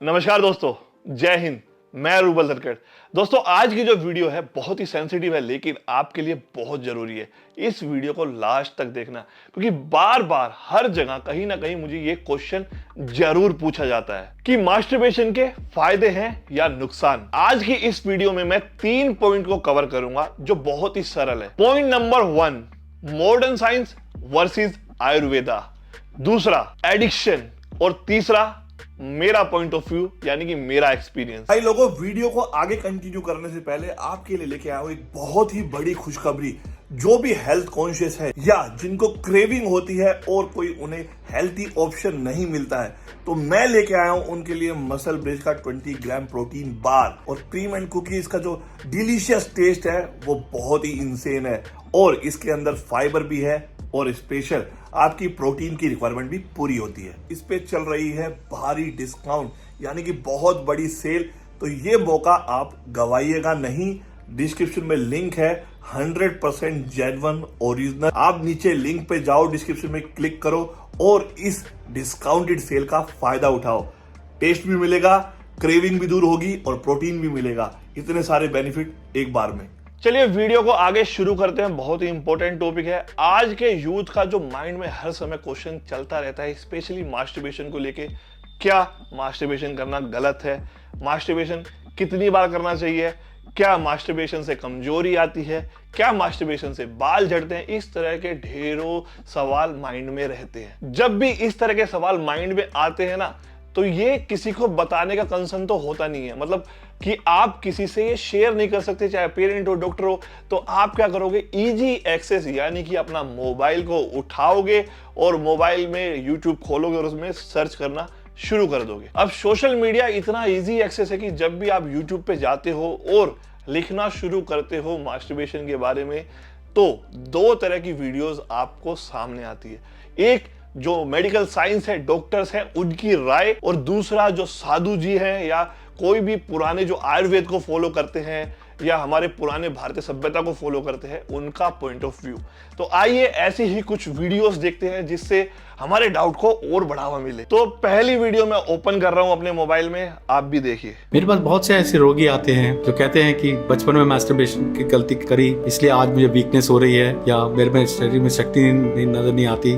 नमस्कार दोस्तों, जय हिंद। मैं रूबल सरकट। दोस्तों, आज की जो वीडियो है बहुत ही सेंसिटिव है, लेकिन आपके लिए बहुत जरूरी है। इस वीडियो को लास्ट तक देखना, क्योंकि बार बार हर जगह कहीं ना कहीं मुझे ये क्वेश्चन जरूर पूछा जाता है कि मास्टरबेशन के फायदे हैं या नुकसान। आज की इस वीडियो में मैं 3 पॉइंट को कवर करूंगा जो बहुत ही सरल है। Point number 1, modern science versus Ayurveda. दूसरा, एडिक्शन। और तीसरा, मेरा पॉइंट ऑफ व्यू यानी कि मेरा एक्सपीरियंस। भाई लोगों, वीडियो को आगे कंटिन्यू करने से पहले आपके लिए लेके आया हूं एक बहुत ही बड़ी खुशखबरी। जो भी हेल्थ कॉन्शियस है या जिनको क्रेविंग होती है और कोई उन्हें हेल्थी ऑप्शन नहीं मिलता है, तो मैं लेके आया हूं उनके लिए मसल ब्रिज का 20 ग्राम प्रोटीन बार और क्रीम एंड कुकीज का जो डिलीशियस टेस्ट है वो बहुत ही इंसेन है। और इसके अंदर फाइबर भी है और स्पेशल आपकी प्रोटीन की रिक्वायरमेंट भी पूरी होती है। इस पे चल रही है भारी डिस्काउंट, यानी कि बहुत बड़ी सेल। तो ये मौका आप गवाइएगा नहीं। डिस्क्रिप्शन में लिंक है, 100% जेन्युइन ओरिजिनल। आप नीचे लिंक पे जाओ, डिस्क्रिप्शन में क्लिक करो और इस डिस्काउंटेड सेल का फायदा उठाओ। टेस्ट भी मिलेगा, क्रेविंग भी दूर होगी और प्रोटीन भी मिलेगा। इतने सारे बेनिफिट एक बार में। चलिए वीडियो को आगे शुरू करते हैं। बहुत ही इंपॉर्टेंट टॉपिक है। आज के यूथ का जो माइंड में हर समय क्वेश्चन चलता रहता है, स्पेशली मास्टरबेशन को लेके। क्या मास्टरबेशन करना गलत है? मास्टरबेशन कितनी बार करना चाहिए? क्या मास्टरबेशन से कमजोरी आती है? क्या मास्टरबेशन से बाल झड़ते हैं? इस तरह के ढेरों सवाल माइंड में रहते हैं। जब भी इस तरह के सवाल माइंड में आते हैं ना, तो ये किसी को बताने का कंसर्न तो होता नहीं है। मतलब कि आप किसी से ये शेयर नहीं कर सकते, चाहे पेरेंट हो, डॉक्टर हो। तो आप क्या करोगे? इजी एक्सेस, यानी कि अपना मोबाइल को उठाओगे और मोबाइल में यूट्यूब खोलोगे और उसमें सर्च करना शुरू कर दोगे। अब सोशल मीडिया इतना इजी एक्सेस है कि जब भी आप यूट्यूब पे जाते हो और लिखना शुरू करते हो मास्टरबेशन के बारे में, तो 2 तरह की वीडियोस आपको सामने आती है। एक जो मेडिकल साइंस है, डॉक्टर्स हैं, उनकी राय, और दूसरा जो साधु जी हैं या कोई भी पुराने जो आयुर्वेद को फॉलो करते हैं या हमारे पुराने भारतीय सभ्यता को फॉलो करते हैं, उनका पॉइंट ऑफ व्यू। तो आइए ऐसी ही कुछ वीडियोस देखते हैं जिससे हमारे डाउट को और बढ़ावा मिले। तो पहली वीडियो मैं ओपन कर रहा हूं अपने मोबाइल में, आप भी देखिए। मेरे पास बहुत से ऐसे रोगी आते हैं जो कहते हैं कि बचपन में मास्टरबेशन की गलती करी, इसलिए आज मुझे वीकनेस हो रही है या मेरे में शरीर में शक्ति नजर नहीं आती,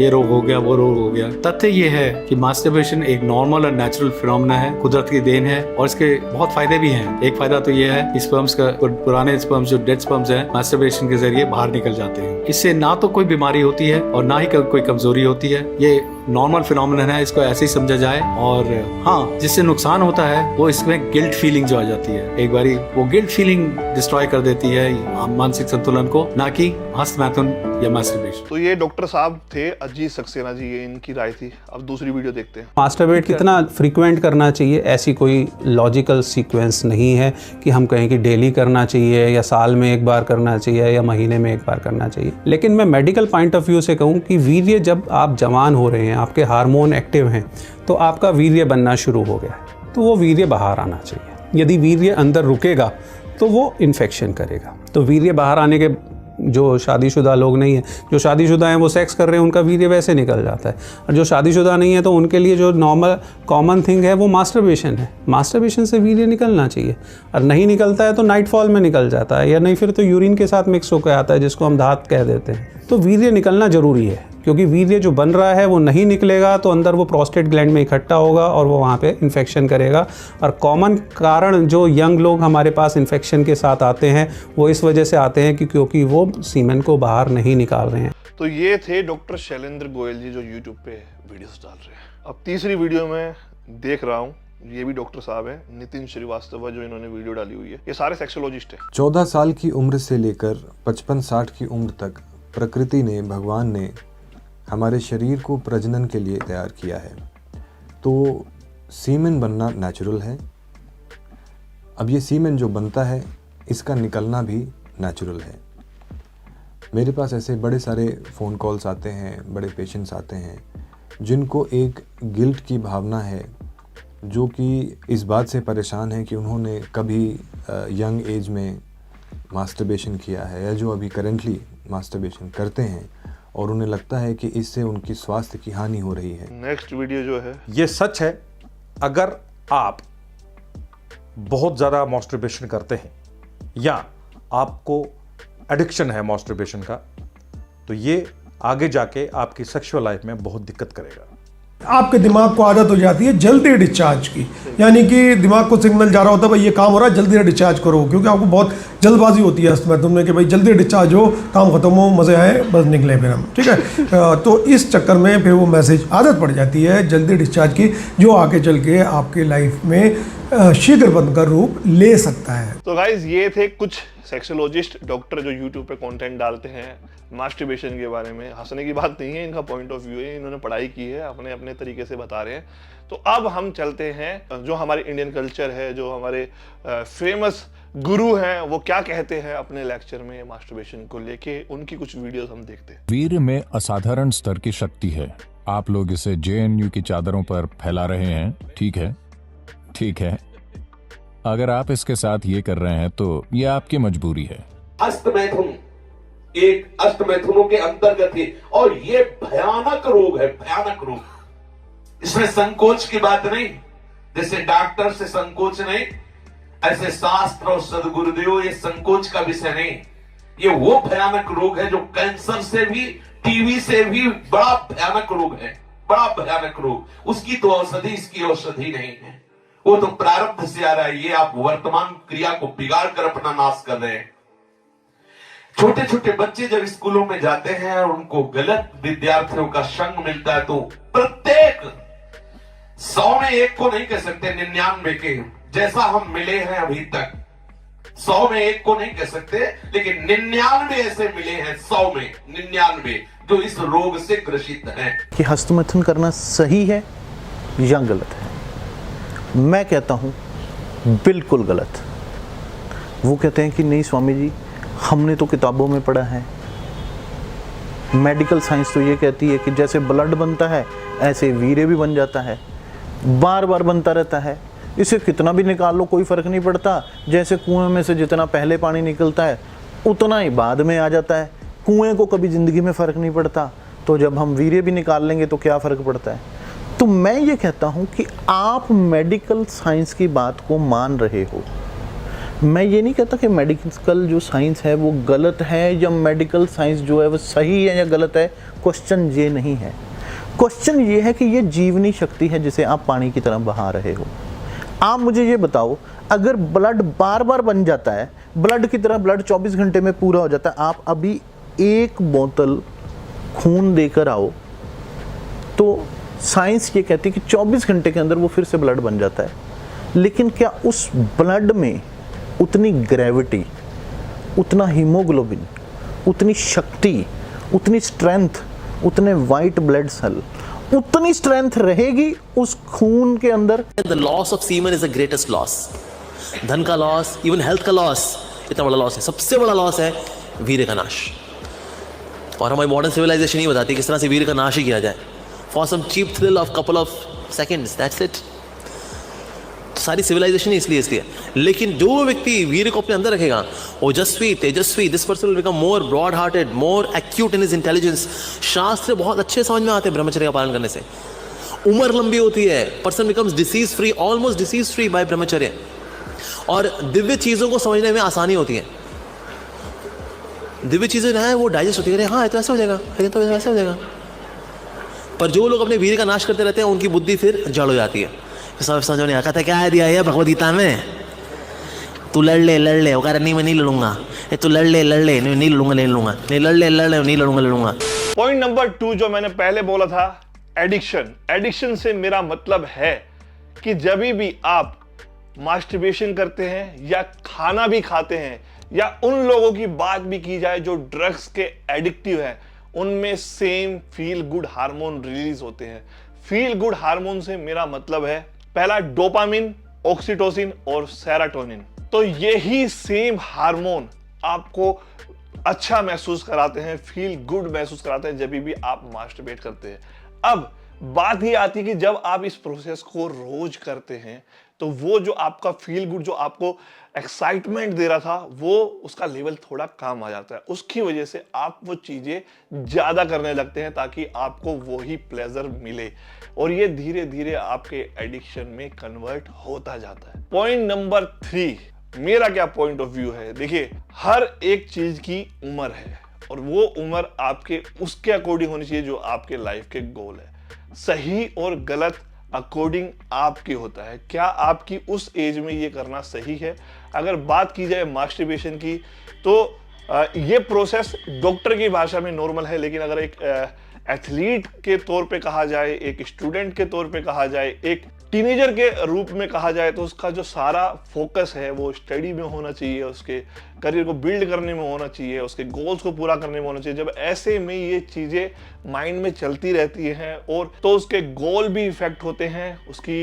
ये रोग हो गया, वो रोग हो गया। तथ्य ये है कि मास्टरबेशन एक नॉर्मल और नेचुरल फिनोमेना है, कुदरत की देन है और इसके बहुत फायदे भी हैं। एक फायदा तो ये है, स्पर्म्स का, पुराने स्पर्म्स जो डेड स्पर्म्स हैं, मास्टरबेशन के जरिए बाहर निकल जाते हैं। इससे ना तो कोई बीमारी होती है और ना ही कोई कमजोरी होती है। ये नॉर्मल फिनोमेनन है, इसको ऐसे ही समझा जाए। और हाँ, जिससे नुकसान होता है वो इसमें गिल्ट फीलिंग जो आ जाती है, एक बारी वो गिल्ट फीलिंग डिस्ट्रॉय कर देती है मानसिक संतुलन को, ना कि हस्तमैथुन या मास्टरबेशन। तो ये डॉक्टर साहब थे अजीत सक्सेना जी, ये इनकी राय थी। अब दूसरी वीडियो देखते हैं। मास्टरबेट कितना फ्रीक्वेंट करना चाहिए, ऐसी कोई लॉजिकल सीक्वेंस नहीं है कि हम कहें कि डेली करना चाहिए या साल में एक बार करना चाहिए या महीने में एक बार करना चाहिए। लेकिन मैं मेडिकल पॉइंट ऑफ व्यू से कहूँ कि वीर्य, जब आप जवान हो रहे हैं, आपके हार्मोन एक्टिव हैं, तो आपका वीर्य बनना शुरू हो गया है, तो वो वीर्य बाहर आना चाहिए। यदि वीर्य अंदर रुकेगा तो वो इन्फेक्शन करेगा। तो वीर्य बाहर आने के, जो शादीशुदा लोग नहीं हैं, जो शादीशुदा हैं वो सेक्स कर रहे हैं, उनका वीर्य वैसे निकल जाता है। और जो शादीशुदा नहीं है तो उनके लिए जो नॉर्मल कॉमन थिंग है वो मास्टरबेशन है। मास्टरबेशन से वीर्य निकलना चाहिए, और नहीं निकलता है तो नाइटफॉल में निकल जाता है, या नहीं फिर तो यूरिन के साथ मिक्स होकर आता है, जिसको हम धात कह देते हैं। तो वीर्य निकलना जरूरी है, क्योंकि वीर्य जो बन रहा है वो नहीं निकलेगा तो अंदर वो प्रोस्टेट ग्लैंड में इकट्ठा होगा और वो वहाँ पे इन्फेक्शन करेगा। और कॉमन कारण जो यंग लोग हमारे पास इन्फेक्शन के साथ आते हैं वो इस वजह से आते हैं कि क्योंकि वो सीमेन को बाहर नहीं निकाल रहे हैं। तो ये थे डॉक्टर शैलेंद्र गोयल जी जो यूट्यूब पे वीडियोस डाल रहे हैं। अब तीसरी वीडियो में देख रहा हूँ, ये भी डॉक्टर साहब हैं, नितिन श्रीवास्तव, जो इन्होंने वीडियो डाली हुई है। ये सारे सेक्सोलॉजिस्ट हैं। 14 साल की उम्र से लेकर 55-60 की उम्र तक प्रकृति ने, भगवान ने हमारे शरीर को प्रजनन के लिए तैयार किया है। तो सीमेन बनना नेचुरल है। अब ये सीमेन जो बनता है, इसका निकलना भी नेचुरल है। मेरे पास ऐसे बड़े सारे फ़ोन कॉल्स आते हैं, बड़े पेशेंट्स आते हैं जिनको एक गिल्ट की भावना है, जो कि इस बात से परेशान है कि उन्होंने कभी यंग एज में मास्टरबेशन किया है, या जो अभी करेंटली मास्टरबेशन करते हैं और उन्हें लगता है कि इससे उनकी स्वास्थ्य की हानि हो रही है। नेक्स्ट वीडियो जो है, ये सच है, अगर आप बहुत ज़्यादा मास्टरबेशन करते हैं या आपको एडिक्शन है मास्टरबेशन का, तो ये आगे जाके आपकी सेक्सुअल लाइफ में बहुत दिक्कत करेगा। आपके दिमाग को आदत हो जाती है जल्दी डिस्चार्ज की, यानी कि दिमाग को सिग्नल जा रहा होता है भाई ये काम हो रहा है, जल्दी डिस्चार्ज करो, क्योंकि आपको बहुत जल्दबाजी होती है इसमें तुमने कि भाई जल्दी डिस्चार्ज हो, काम खत्म हो, मज़े आए, बस निकले फिर हम, ठीक है। तो इस चक्कर में फिर वो मैसेज आदत पड़ जाती है जल्दी डिस्चार्ज की, जो आगे चल के आपकी लाइफ में शीघ्र बनकर रूप ले सकता है। तो गाइज ये थे कुछ सेक्सोलॉजिस्ट डॉक्टर जो यूट्यूब पे कंटेंट डालते हैं मास्टरबेशन के बारे में। हंसने की बात नहीं है, इनका पॉइंट ऑफ व्यू है, इन्होंने पढ़ाई की है, अपने अपने तरीके से बता रहे हैं। तो अब हम चलते हैं जो हमारे इंडियन कल्चर है, जो हमारे फेमस गुरु हैं, वो क्या कहते हैं अपने लेक्चर में मास्टरबेशन को लेके, उनकी कुछ वीडियोस हम देखते हैं। वीर में असाधारण स्तर की शक्ति है। आप लोग इसे JNU की चादरों पर फैला रहे हैं, ठीक है, ठीक है। अगर आप इसके साथ ये कर रहे हैं तो ये आपकी मजबूरी है। अष्टमैथुन एक अष्टमैथुनों के अंतर्गत है और ये भयानक रोग है, भयानक रोग। इसमें संकोच की बात नहीं, जैसे डॉक्टर से संकोच नहीं, ऐसे शास्त्र और सदगुरुदेव ये संकोच का विषय नहीं। ये वो भयानक रोग है जो कैंसर से भी, टीबी से भी बड़ा भयानक रोग है, बड़ा भयानक रोग। उसकी तो औषधि, इसकी औषधि नहीं है। वो तो प्रारब्ध से आ रहा है, ये आप वर्तमान क्रिया को बिगाड़ कर अपना नाश कर रहे हैं। छोटे छोटे बच्चे जब स्कूलों में जाते हैं और उनको गलत विद्यार्थियों का संग मिलता है, तो प्रत्येक 100 में एक को नहीं कह सकते, 99 के जैसा हम मिले हैं अभी तक, 100 में एक को नहीं कह सकते, लेकिन 99 ऐसे मिले हैं, 100 में 99 जो इस रोग से ग्रसित हैं। कि हस्तमैथुन करना सही है या गलत है? मैं कहता हूं बिल्कुल गलत। वो कहते हैं कि नहीं स्वामी जी, हमने तो किताबों में पढ़ा है, मेडिकल साइंस तो ये कहती है कि जैसे ब्लड बनता है ऐसे वीर्य भी बन जाता है, बार बार बनता रहता है, इसे कितना भी निकाल लो कोई फर्क नहीं पड़ता। जैसे कुएं में से जितना पहले पानी निकलता है उतना ही बाद में आ जाता है, कुएं को कभी जिंदगी में फर्क नहीं पड़ता, तो जब हम वीर्य भी निकाल लेंगे तो क्या फर्क पड़ता है? तो मैं ये कहता हूँ कि आप मेडिकल साइंस की बात को मान रहे हो। मैं ये नहीं कहता कि मेडिकल जो साइंस है वो गलत है या मेडिकल साइंस जो है वो सही है या गलत है। क्वेश्चन ये नहीं है, क्वेश्चन ये है कि ये जीवनी शक्ति है जिसे आप पानी की तरह बहा रहे हो। आप मुझे ये बताओ, अगर ब्लड बार बार बन जाता है, ब्लड की तरह ब्लड 24 घंटे में पूरा हो जाता है, आप अभी 1 बोतल खून देकर आओ तो साइंस ये कहती है कि 24 घंटे के अंदर वो फिर से ब्लड बन जाता है। लेकिन क्या उस ब्लड में उतनी ग्रेविटी, उतना हीमोग्लोबिन, उतनी शक्ति, उतनी स्ट्रेंथ, उतने वाइट ब्लड सेल, उतनी स्ट्रेंथ रहेगी उस खून के अंदर? The loss of semen is the greatest loss. धन का लॉस, इवन हेल्थ का लॉस, इतना बड़ा लॉस है। सबसे बड़ा लॉस है वीर्य का नाश। और हमारी मॉडर्न सिविलाइजेशन ये बताती है किस तरह से वीर्य का नाश ही किया जाए। For some cheap thrill of couple of seconds, that's it. सारी सिविलाइजेशन इसलिए। लेकिन जो व्यक्ति वीर्य को अपने अंदर रखेगा, ओजस्वी, तेजस्वी, this person will become more broad hearted, more acute in his intelligence. शास्त्र बहुत अच्छे समझ में आते हैं ब्रह्मचर्य का पालन करने से। उम्र लंबी होती है, person becomes disease free, almost disease free by ब्रह्मचर्य। और दिव्य चीजों को समझने में आसानी होती है। दिव्य चीजें ना है वो डाइजेस्ट होती है, हाँ ये तो ऐसा हो जाएगा, ये तो ऐसा हो जाएगा। पर जो लोग अपने वीर्य का नाश करते रहते हैं उनकी बुद्धि फिर जड़ हो जाती है। सब समझ नहीं आता, क्या है दिया है भगवद गीता में, तू लड़ ले वो कह रहा नहीं मैं नहीं लड़ूंगा, तू लड़ ले नहीं लड़ूंगा, नहीं लड़ ले नहीं लड़ूंगा। पॉइंट नंबर 2 जो मैंने पहले बोला था, एडिक्शन से मेरा मतलब है कि जब भी आप मास्टरबेशन करते हैं या खाना भी खाते हैं या उन लोगों की बात भी की जाए जो ड्रग्स के एडिक्टिव हैं, उनमें same feel good hormone release होते हैं। फील गुड हार्मोन से मेरा मतलब है पहला डोपामिन, ऑक्सीटोसिन और सेरोटोनिन। तो यही सेम हार्मोन आपको अच्छा महसूस कराते हैं, फील गुड महसूस कराते हैं जब भी आप मास्टरबेट करते हैं। अब बात ही आती है कि जब आप इस प्रोसेस को रोज करते हैं तो वो जो आपका फील गुड, जो आपको एक्साइटमेंट दे रहा था, वो उसका लेवल थोड़ा कम आ जाता है। उसकी वजह से आप वो चीजें ज्यादा करने लगते हैं ताकि आपको वही प्लेजर मिले, और ये धीरे धीरे आपके एडिक्शन में कन्वर्ट होता जाता है। पॉइंट नंबर 3, मेरा क्या पॉइंट ऑफ व्यू है। देखिए, हर एक चीज की उम्र है और वो उम्र आपके उसके अकॉर्डिंग होनी चाहिए जो आपके लाइफ के गोल है। सही और गलत अकॉर्डिंग आपके होता है। क्या आपकी उस एज में ये करना सही है? अगर बात की जाए मास्टरबेशन की, तो ये प्रोसेस डॉक्टर की भाषा में नॉर्मल है, लेकिन अगर एक एथलीट के तौर पे कहा जाए, एक स्टूडेंट के तौर पे कहा जाए, एक टीनेजर के रूप में कहा जाए, तो उसका जो सारा फोकस है वो स्टडी में होना चाहिए, उसके करियर को बिल्ड करने में होना चाहिए, उसके गोल्स को पूरा करने में होना चाहिए। जब ऐसे में ये चीजें माइंड में चलती रहती हैं, और तो उसके गोल भी इफेक्ट होते हैं, उसकी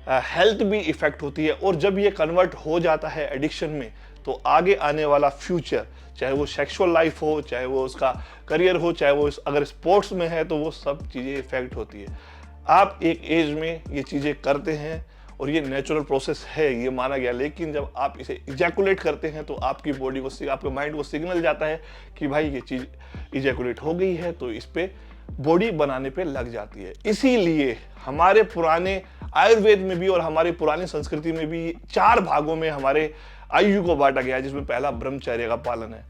हेल्थ भी इफेक्ट होती है, और जब ये कन्वर्ट हो जाता है एडिक्शन में, तो आगे आने वाला फ्यूचर, चाहे वो सेक्सुअल लाइफ हो, चाहे वो उसका करियर हो, चाहे वो अगर स्पोर्ट्स में है, तो वो सब चीज़ें इफेक्ट होती है। आप एक एज में ये चीज़ें करते हैं और ये नेचुरल प्रोसेस है, ये माना गया, लेकिन जब आप इसे इजैकुलेट करते हैं तो आपकी बॉडी को, आपके माइंड को सिग्नल जाता है कि भाई ये चीज़ इजैकुलेट हो गई है, तो इस पे बॉडी बनाने पे लग जाती है। इसीलिए हमारे पुराने आयुर्वेद में भी और हमारी पुरानी संस्कृति में भी 4 भागों में हमारे आयु को बांटा गया है, जिसमें पहला ब्रह्मचर्य का पालन है।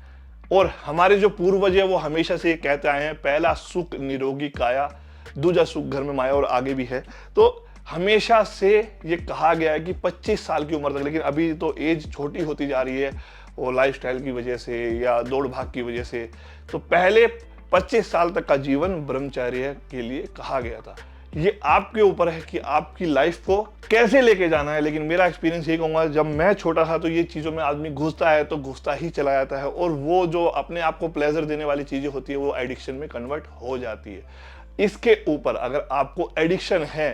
और हमारे जो पूर्वज है वो हमेशा से कहते आए हैं, पहला सुख निरोगी काया, दूजा सुख घर में माया, और आगे भी है। तो हमेशा से ये कहा गया है कि 25 साल की उम्र तक, लेकिन अभी तो एज छोटी होती जा रही है, वो लाइफस्टाइल की वजह से या दौड़ भाग की वजह से। तो पहले 25 साल तक का जीवन ब्रह्मचर्य के लिए कहा गया था। ये आपके ऊपर है कि आपकी लाइफ को कैसे लेके जाना है, लेकिन मेरा एक्सपीरियंस ये कहूँगा, जब मैं छोटा था तो ये चीज़ों में आदमी घुसता है तो घुसता ही चला जाता है, और वो जो अपने आप को प्लेजर देने वाली चीज़ें होती है वो एडिक्शन में कन्वर्ट हो जाती है। इसके ऊपर अगर आपको एडिक्शन है,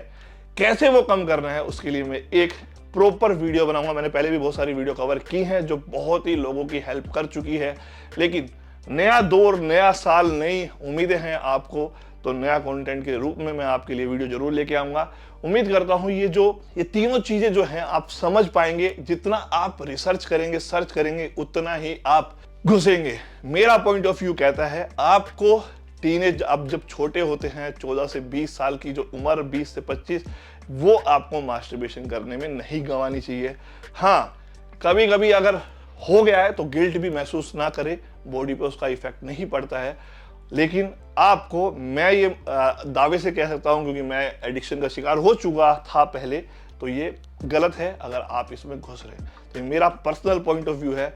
कैसे वो कम करना है, उसके लिए मैं एक प्रॉपर वीडियो बनाऊंगा। मैंने पहले भी बहुत सारी वीडियो कवर की हैं जो बहुत ही लोगों की हेल्प कर चुकी है, लेकिन नया दौर, नया साल, नई उम्मीदें हैं आपको, तो नया कंटेंट के रूप में मैं आपके लिए वीडियो जरूर लेके आऊंगा। उम्मीद करता हूं ये तीनों चीजें जो हैं आप समझ पाएंगे। जितना आप रिसर्च करेंगे, सर्च करेंगे, उतना ही आप घुसेंगे। मेरा पॉइंट ऑफ व्यू कहता है आपको टीनेज, अब जब छोटे होते हैं 14 से 20 साल की जो उम्र, 20 से 25, वो आपको मास्टरबेशन करने में नहीं गंवानी चाहिए। हाँ, कभी कभी अगर हो गया है तो गिल्ट भी महसूस ना करें, बॉडी पे उसका इफेक्ट नहीं पड़ता है। लेकिन आपको, मैं ये दावे से कह सकता हूं क्योंकि मैं एडिक्शन का शिकार हो चुका था पहले, तो ये गलत है अगर आप इसमें घुस रहे हैं। तो मेरा पर्सनल पॉइंट ऑफ व्यू है,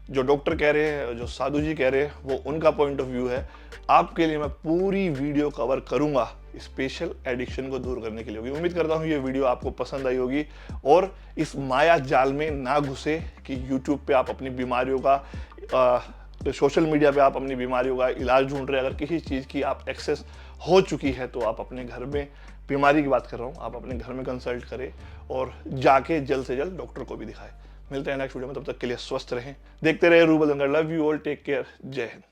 जो डॉक्टर कह रहे हैं, जो साधु जी कह रहे हैं, वो उनका पॉइंट ऑफ व्यू है। आपके लिए मैं पूरी वीडियो कवर करूंगा स्पेशल एडिक्शन को दूर करने के लिए। उम्मीद करता हूं ये वीडियो आपको पसंद आई होगी और इस माया जाल में ना घुसे कि यूट्यूब पे आप अपनी बीमारियों का, सोशल मीडिया पे आप अपनी बीमारियों का इलाज ढूंढ रहे हैं। अगर किसी चीज़ की आप एक्सेस हो चुकी है तो आप अपने घर में, बीमारी की बात कर रहा हूँ, आप अपने घर में कंसल्ट करें और जाके जल्द से जल्द डॉक्टर को भी दिखाएं। मिलते हैं नेक्स्ट वीडियो में, तब तक के लिए स्वस्थ रहें, देखते रहे Rubal Dangal. Love you all, take care, जय हिंद।